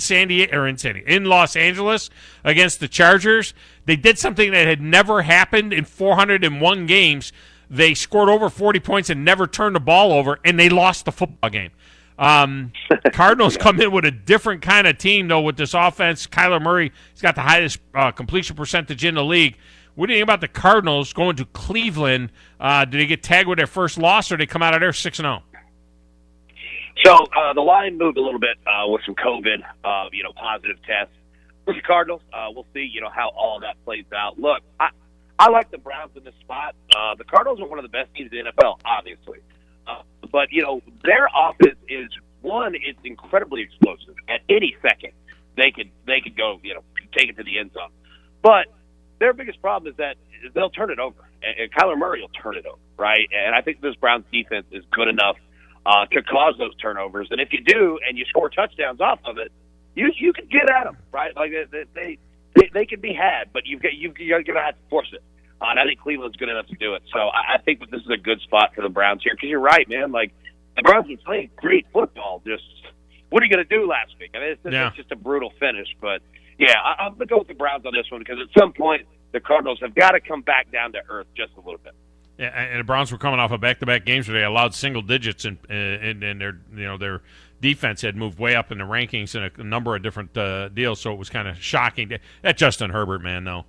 Los Angeles against the Chargers. They did something that had never happened in 401 games. They scored over 40 points and never turned the ball over, and they lost the football game. Cardinals come in with a different kind of team, though, with this offense. Kyler Murray, he's got the highest completion percentage in the league. What do you think about the Cardinals going to Cleveland? Did they get tagged with their first loss, or did they come out of there 6-0? So the line moved a little bit with some COVID, positive tests. For the Cardinals, we'll see, how all that plays out. Look, I like the Browns in this spot. The Cardinals are one of the best teams in the NFL, obviously. But, their offense is, one, it's incredibly explosive. At any second, they could go, take it to the end zone. But their biggest problem is that they'll turn it over. And Kyler Murray will turn it over, right? And I think this Browns defense is good enough to cause those turnovers. And if you do, and you score touchdowns off of it, you can get at them, right? Like they can be had, but you're going to have to force it. And I think Cleveland's good enough to do it. So I think that this is a good spot for the Browns here, because you're right, man. Like, the Browns have played great football. Just, what are you going to do last week? I mean, it's just a brutal finish. But, yeah, I'm going to go with the Browns on this one, because at some point the Cardinals have got to come back down to earth just a little bit. Yeah, and the Browns were coming off of back-to-back games where they allowed single digits, and their defense had moved way up in the rankings in a number of different deals, so it was kind of shocking. That Justin Herbert, man, though.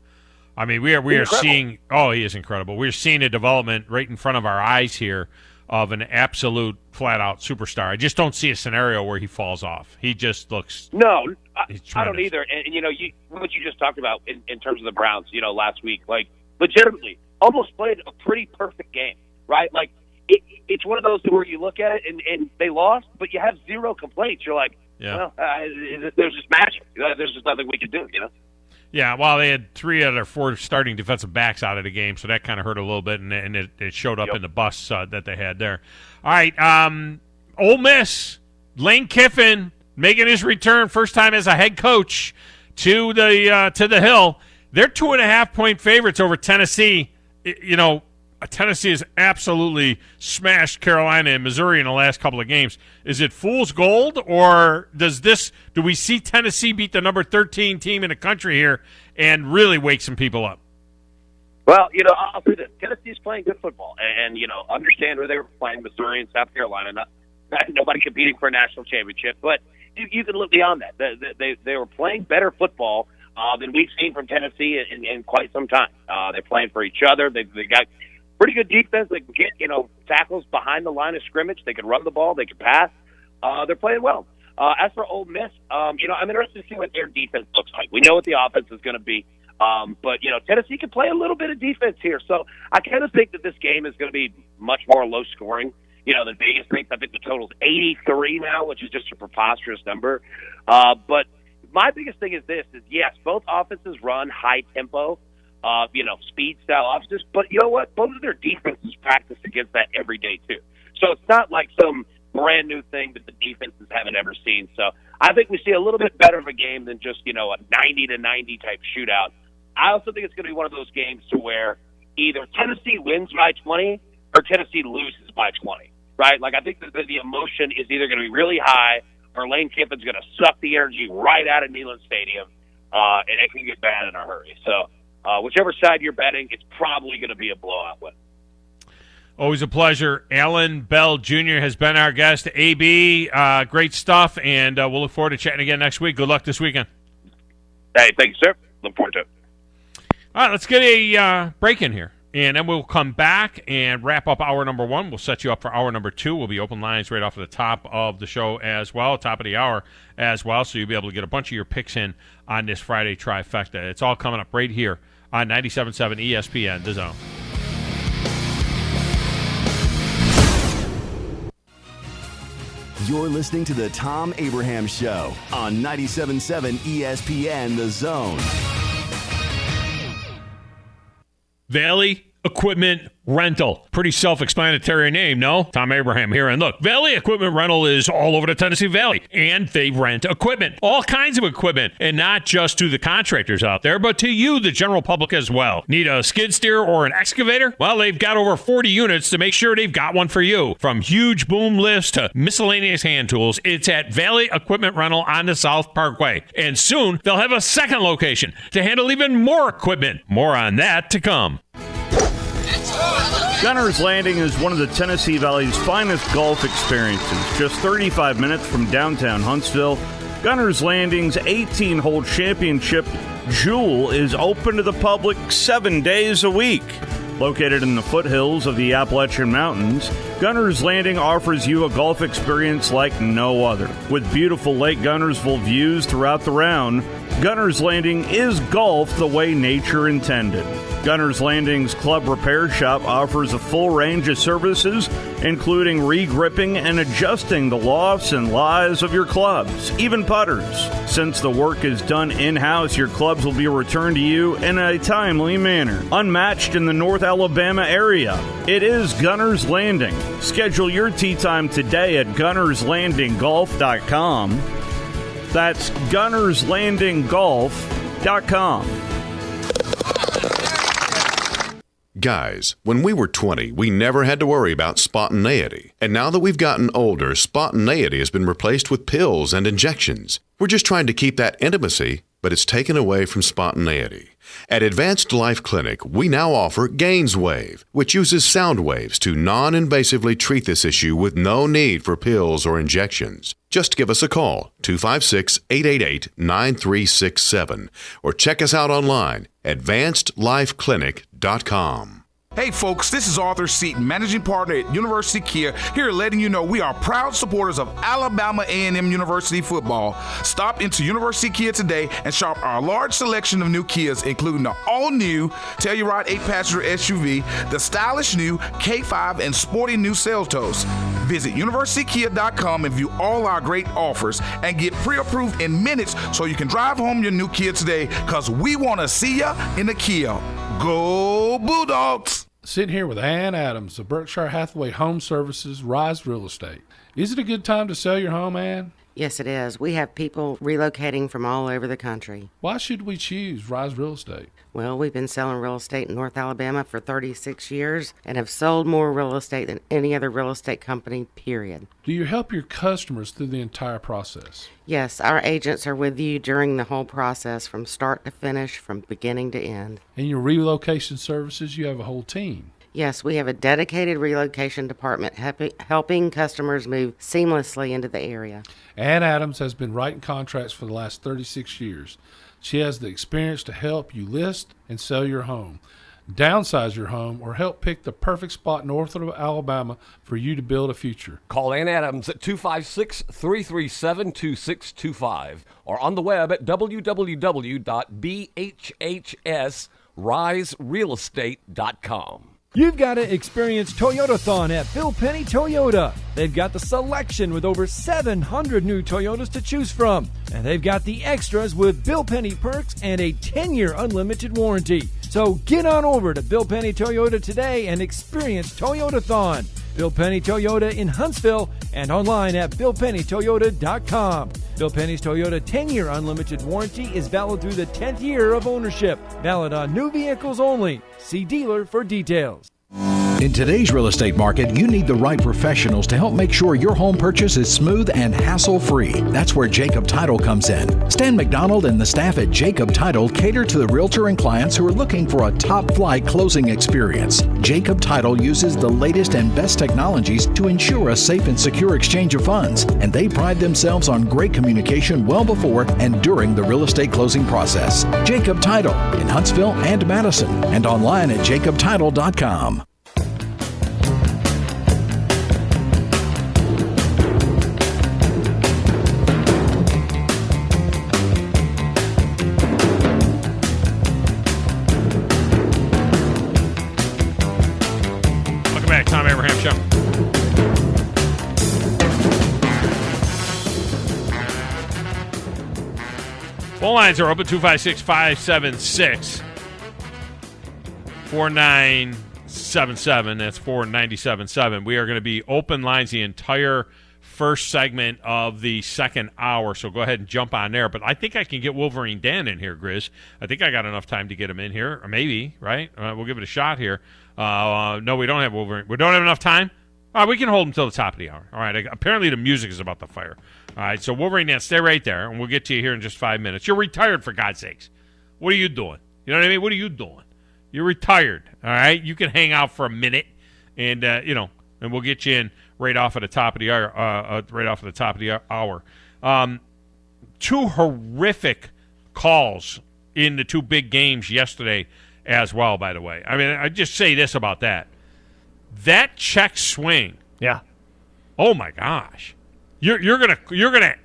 I mean, we are seeing – he is incredible. We're seeing a development right in front of our eyes here of an absolute flat-out superstar. I just don't see a scenario where he falls off. He just looks – No, I don't either. And, what you just talked about in terms of the Browns, last week, like, legitimately, almost played a pretty perfect game, right? Like, it's one of those where you look at it and they lost, but you have zero complaints. You're like, there's just magic. There's just nothing we can do, Yeah, well, they had 3 out of their 4 starting defensive backs out of the game, so that kind of hurt a little bit, and it showed up in the bus that they had there. All right, Ole Miss, Lane Kiffin making his return, first time as a head coach to the Hill. They're 2.5-point favorites over Tennessee. Tennessee has absolutely smashed Carolina and Missouri in the last couple of games. Is it fool's gold, or do we see Tennessee beat the number 13 team in the country here and really wake some people up? Well, I'll say this. Tennessee's playing good football, and understand where they were playing, Missouri and South Carolina. Nobody competing for a national championship, but you can look beyond that. They were playing better football than we've seen from Tennessee in quite some time. They're playing for each other. They got pretty good defense. They can get, tackles behind the line of scrimmage. They can run the ball. They can pass. They're playing well. As for Ole Miss, I'm interested to see what their defense looks like. We know what the offense is going to be. But Tennessee can play a little bit of defense here. So I kind of think that this game is going to be much more low scoring. The Vegas thinks, I think the total's 83 now, which is just a preposterous number. But my biggest thing is this, yes, both offenses run high tempo, speed style offenses, but you know what? Both of their defenses practice against that every day too. So it's not like some brand new thing that the defenses haven't ever seen. So I think we see a little bit better of a game than just, a 90-90 type shootout. I also think it's going to be one of those games to where either Tennessee wins by 20 or Tennessee loses by 20, right? Like, I think that the emotion is either going to be really high or Lane Kiffin's going to suck the energy right out of Neyland Stadium, and it can get bad in a hurry. So whichever side you're betting, it's probably going to be a blowout win. Always a pleasure. Allan Bell Jr. has been our guest. AB, great stuff, and we'll look forward to chatting again next week. Good luck this weekend. Hey, thank you, sir. Look forward to it. All right, let's get a break in here. And then we'll come back and wrap up hour number 1. We'll set you up for hour number 2. We'll be open lines right off of the top of the show as well, top of the hour as well, so you'll be able to get a bunch of your picks in on this Friday trifecta. It's all coming up right here on 97.7 ESPN, The Zone. You're listening to the Thom Abraham Show on 97.7 ESPN, The Zone. Valley Equipment Rental. Pretty self-explanatory name, no? Thom Abraham here. And look, Valley Equipment Rental is all over the Tennessee Valley, and they rent equipment, all kinds of equipment, and not just to the contractors out there, but to you, the general public, as well. Need a skid steer or an excavator? Well, they've got over 40 units to make sure they've got one for you. From huge boom lifts to miscellaneous hand tools, it's at Valley Equipment Rental on the South Parkway. And soon, they'll have a second location to handle even more equipment. More on that to come. Gunner's Landing is one of the Tennessee Valley's finest golf experiences. Just 35 minutes from downtown Huntsville, Gunner's Landing's 18-hole championship Jewel is open to the public 7 days a week. Located in the foothills of the Appalachian Mountains, Gunner's Landing offers you a golf experience like no other. With beautiful Lake Gunnersville views throughout the round, Gunner's Landing is golf the way nature intended. Gunner's Landing's Club Repair Shop offers a full range of services, including re-gripping and adjusting the lofts and lies of your clubs, even putters. Since the work is done in-house, your clubs will be returned to you in a timely manner. Unmatched in the North Alabama area, it is Gunner's Landing. Schedule your tee time today at gunnerslandinggolf.com. That's gunnerslandinggolf.com. Guys, when we were 20, we never had to worry about spontaneity. And now that we've gotten older, spontaneity has been replaced with pills and injections. We're just trying to keep that intimacy, but it's taken away from spontaneity. At Advanced Life Clinic, we now offer GainsWave, which uses sound waves to non-invasively treat this issue with no need for pills or injections. Just give us a call, 256-888-9367, or check us out online, advancedlifeclinic.com. Hey folks, this is Arthur Seaton, managing partner at University Kia, here letting you know we are proud supporters of Alabama A&M University football. Stop into University Kia today and shop our large selection of new Kias, including the all-new Telluride 8-passenger SUV, the stylish new K5, and sporty new Seltos. Visit universitykia.com and view all our great offers and get pre-approved in minutes so you can drive home your new Kia today, because we want to see ya in the Kia. Go Bulldogs! Sitting here with Ann Adams of Berkshire Hathaway Home Services, Rise Real Estate. Is it a good time to sell your home, Ann? Yes, it is. We have people relocating from all over the country. Why should we choose Rise Real Estate? Well, we've been selling real estate in North Alabama for 36 years and have sold more real estate than any other real estate company, period. Do you help your customers through the entire process? Yes, our agents are with you during the whole process from start to finish, from beginning to end. In your relocation services, you have a whole team. Yes, we have a dedicated relocation department helping customers move seamlessly into the area. Ann Adams has been writing contracts for the last 36 years. She has the experience to help you list and sell your home, downsize your home, or help pick the perfect spot north of Alabama for you to build a future. Call Ann Adams at 256-337-2625 or on the web at www.bhhsriserealestate.com. You've got to experience Toyotathon at Bill Penny Toyota. They've got the selection with over 700 new Toyotas to choose from. And they've got the extras with Bill Penny perks and a 10-year unlimited warranty. So get on over to Bill Penny Toyota today and experience Toyotathon. Bill Penny Toyota in Huntsville and online at BillPennyToyota.com. Bill Penny's Toyota 10-year unlimited warranty is valid through the 10th year of ownership. Valid on new vehicles only. See dealer for details. In today's real estate market, you need the right professionals to help make sure your home purchase is smooth and hassle-free. That's where Jacob Title comes in. Stan McDonald and the staff at Jacob Title cater to the realtor and clients who are looking for a top-flight closing experience. Jacob Title uses the latest and best technologies to ensure a safe and secure exchange of funds, and they pride themselves on great communication well before and during the real estate closing process. Jacob Title in Huntsville and Madison, and online at jacobtitle.com. Thom Abraham Show. Phone lines are open, 256-576-4977. That's 4977. We are going to be open lines the entire first segment of the second hour, so go ahead and jump on there. But I think I can get Wolverine Dan in here, Grizz. I think I got enough time to get him in here, or maybe, right? We'll give it a shot here. No, we don't have Wolverine. We don't have enough time? All right, we can hold him until the top of the hour. All right, apparently the music is about to fire. All right, so Wolverine, Dan, stay right there, and we'll get to you here in just 5 minutes. You're retired, for God's sakes. What are you doing? You know what I mean? What are you doing? You're retired, all right? You can hang out for a minute, and, and we'll get you in right off at the top of the hour. Two horrific calls in the two big games yesterday as well, by the way. I mean, I just say this about that. That check swing. Yeah. Oh my gosh. You're gonna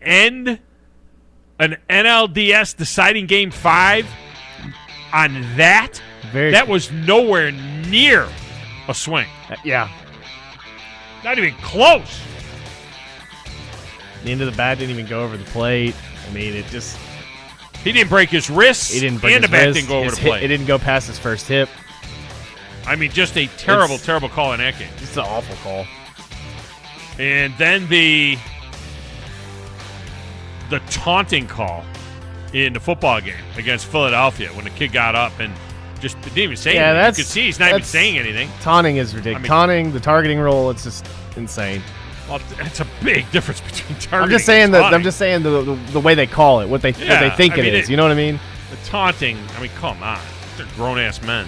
end an NLDS deciding game 5 on that? That was nowhere near a swing. Yeah. Not even close. The end of the bat didn't even go over the plate. I mean, it just... He didn't break his wrists, He didn't break and his the bat wrist. didn't go over the plate. It didn't go past his first hip. I mean, just a terrible call in that game. Just an awful call. And then the taunting call in the football game against Philadelphia when the kid got up and just didn't even say anything. You could see he's not even saying anything. Taunting is ridiculous. I mean, taunting, the targeting rule, it's just insane. Well, it's a big difference between targeting I'm just saying and that. I'm just saying the way they call it, what they think it is. You know what I mean? The taunting. I mean, come on. They're grown-ass men.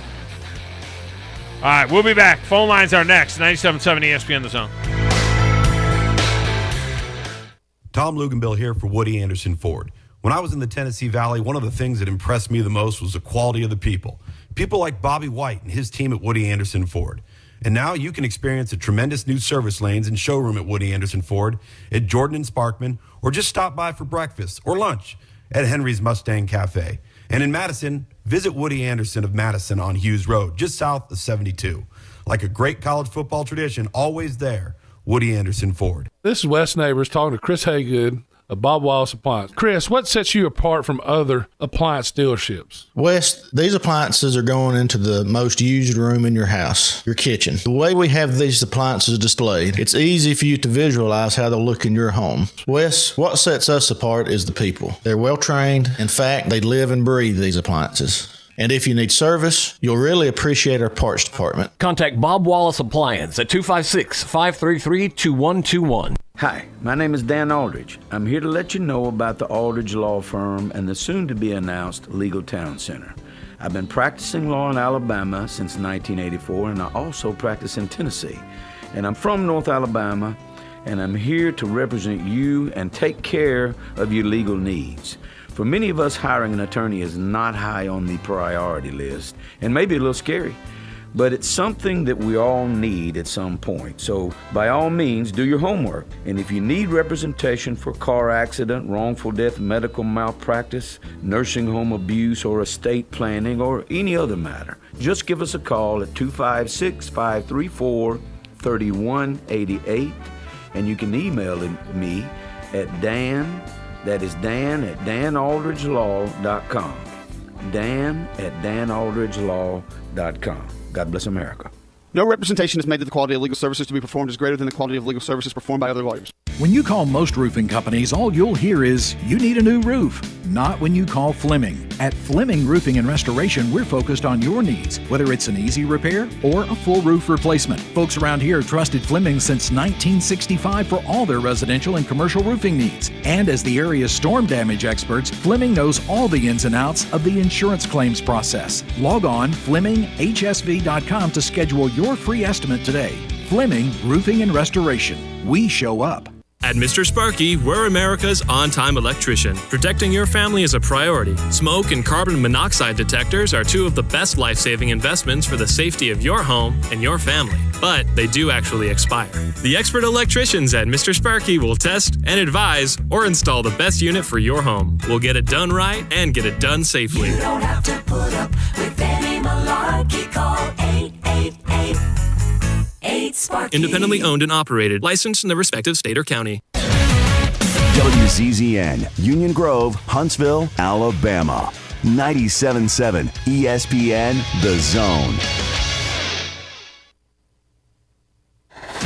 All right, we'll be back. Phone lines are next. 97.7 ESPN The Zone. Tom Luganbill here for Woody Anderson Ford. When I was in the Tennessee Valley, one of the things that impressed me the most was the quality of the people. People like Bobby White and his team at Woody Anderson Ford. And now you can experience the tremendous new service lanes and showroom at Woody Anderson Ford, at Jordan and Sparkman, or just stop by for breakfast or lunch at Henry's Mustang Cafe. And in Madison, visit Woody Anderson of Madison on Hughes Road, just south of 72. Like a great college football tradition, always there, Woody Anderson Ford. This is Wes Neighbors talking to Chris Haygood of Bob Wallace Appliance. Chris, what sets you apart from other appliance dealerships? Wes, these appliances are going into the most used room in your house, your kitchen. The way we have these appliances displayed, it's easy for you to visualize how they'll look in your home. Wes, what sets us apart is the people. They're well trained. In fact, they live and breathe these appliances. And if you need service, you'll really appreciate our parts department. Contact Bob Wallace Appliance at 256-533-2121. Hi, my name is Dan Aldridge. I'm here to let you know about the Aldridge Law Firm and the soon-to-be-announced Legal Town Center. I've been practicing law in Alabama since 1984, and I also practice in Tennessee. And I'm from North Alabama, and I'm here to represent you and take care of your legal needs. For many of us, hiring an attorney is not high on the priority list, and maybe a little scary. But it's something that we all need at some point. So by all means, do your homework. And if you need representation for car accident, wrongful death, medical malpractice, nursing home abuse, or estate planning, or any other matter, just give us a call at 256-534-3188. And you can email me at Dan, that is Dan at danaldridgelaw.com. Dan at danaldridgelaw.com. God bless America. No representation is made that the quality of legal services to be performed is greater than the quality of legal services performed by other lawyers. When you call most roofing companies, all you'll hear is, you need a new roof. Not when you call Fleming. At Fleming Roofing and Restoration, we're focused on your needs, whether it's an easy repair or a full roof replacement. Folks around here trusted Fleming since 1965 for all their residential and commercial roofing needs. And as the area's storm damage experts, Fleming knows all the ins and outs of the insurance claims process. Log on FlemingHSV.com to schedule your free estimate today. Fleming Roofing and Restoration. We show up. At Mr. Sparky, we're America's on-time electrician. Protecting your family is a priority. Smoke and carbon monoxide detectors are two of the best life-saving investments for the safety of your home and your family. But they do actually expire. The expert electricians at Mr. Sparky will test and advise or install the best unit for your home. We'll get it done right and get it done safely. You don't have to put up with any malarkey. Call 888. Independently owned and operated, licensed in the respective state or county. WZZN, Union Grove, Huntsville, Alabama. 97.7 ESPN, The Zone.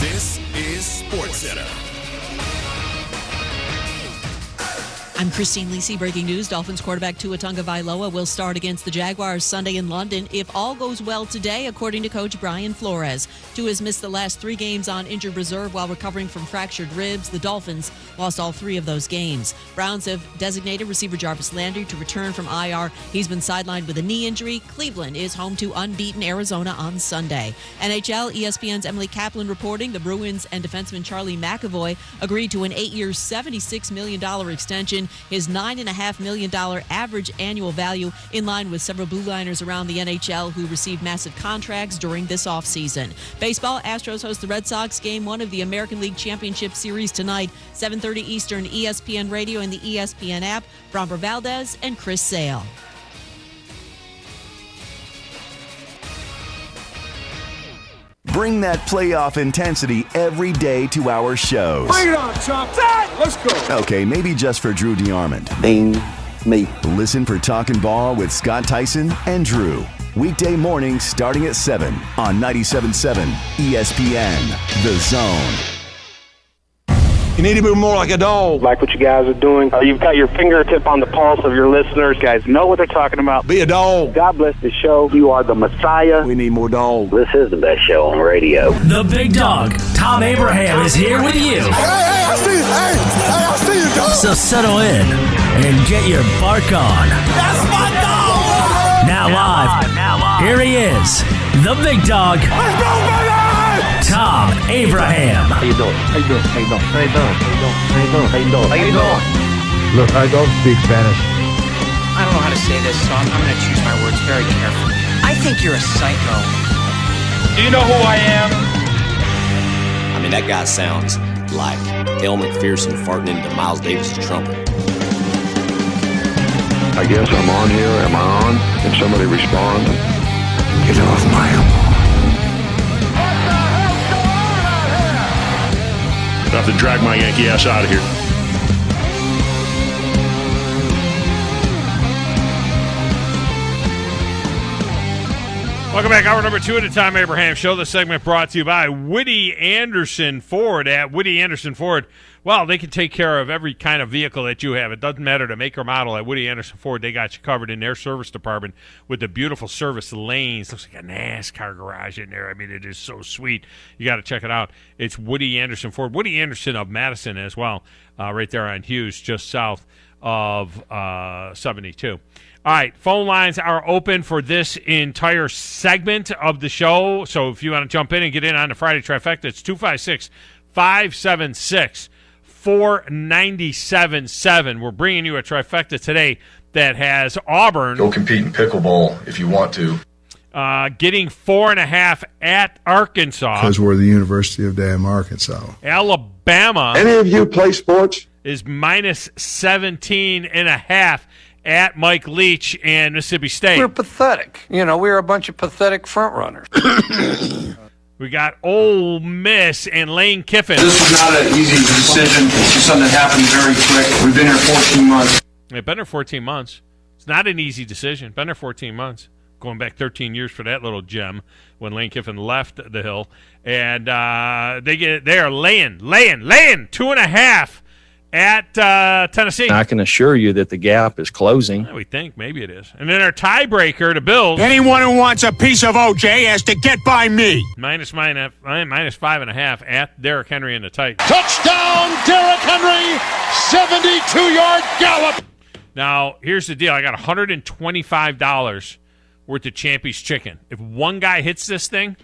This is SportsCenter. I'm Christine Lisi. Breaking news. Dolphins quarterback Tua Tagovailoa will start against the Jaguars Sunday in London if all goes well today, according to coach Brian Flores. Tua has missed the last 3 games on injured reserve while recovering from fractured ribs. The Dolphins lost all 3 of those games. Browns have designated receiver Jarvis Landry to return from IR. He's been sidelined with a knee injury. Cleveland is home to unbeaten Arizona on Sunday. NHL, ESPN's Emily Kaplan reporting the Bruins and defenseman Charlie McAvoy agreed to an 8-year, $76 million extension. His $9.5 million average annual value in line with several Blue Liners around the NHL who received massive contracts during this offseason. Baseball, Astros host the Red Sox. Game 1 of the American League Championship Series tonight, 7:30 Eastern, ESPN Radio and the ESPN app. Framber Valdez and Chris Sale. Bring that playoff intensity every day to our shows. Bring it on, Chop. Let's go. Okay, maybe just for Drew DeArmond. Ding me. Listen for Talkin' Ball with Scott Tyson and Drew. Weekday mornings starting at 7 on 97.7 ESPN, The Zone. You need to move more like a dog. Like what you guys are doing. You've got your fingertip on the pulse of your listeners. Guys know what they're talking about. Be a dog. God bless the show. You are the Messiah. We need more dogs. This is the best show on radio. The big dog, Thom Abraham, is here with you. Hey, I see you. I see you, dog. So settle in and get your bark on. That's my dog. Now live. Here he is, the big dog. Let's go, baby! Thom Abraham. How you doing? How you doing? How you doing? How you doing? How you doing? How you doing? How you doing? Look, I don't speak Spanish. I don't know how to say this, so I'm going to choose my words very carefully. I think you're a psycho. Do you know who I am? I mean, that guy sounds like El McPherson farting into Miles Davis' trumpet. I guess I'm on here. Am I on? Can somebody respond? Get off my I have to drag my Yankee ass out of here. Welcome back. Hour number 2 of the Thom Abraham Show. The segment brought to you by Woody Anderson Ford. At Woody Anderson Ford, well, they can take care of every kind of vehicle that you have. It doesn't matter the make or model. At Woody Anderson Ford, they got you covered in their service department with the beautiful service lanes. Looks like a NASCAR garage in there. I mean, it is so sweet. You got to check it out. It's Woody Anderson Ford. Woody Anderson of Madison as well, right there on Hughes, just south of 72. All right, phone lines are open for this entire segment of the show. So if you want to jump in and get in on the Friday Trifecta, it's 256-576-4977. We're bringing you a trifecta today that has Auburn. Go compete in pickleball if you want to. Getting 4.5 at Arkansas. Because we're the University of damn Arkansas. Alabama. Any of you play sports? Is minus 17.5 at Mike Leach and Mississippi State. We're pathetic. You know, we're a bunch of pathetic front runners. We got Ole Miss and Lane Kiffin. This is not an easy decision. It's something that happened very quick. We've been here 14 months. They've been here 14 months. It's not an easy decision. Been there 14 months. going back 13 years for that little gem when Lane Kiffin left the Hill. And they are laying 2.5 at Tennessee. I can assure you that the gap is closing. We think maybe it is. And then our tiebreaker, the Bills. Anyone who wants a piece of OJ has to get by me. Minus 5.5 at Derrick Henry and the Titans. Touchdown, Derrick Henry, 72-yard gallop. Now, here's the deal. I got $125 worth of Champy's chicken. If one guy hits this thing,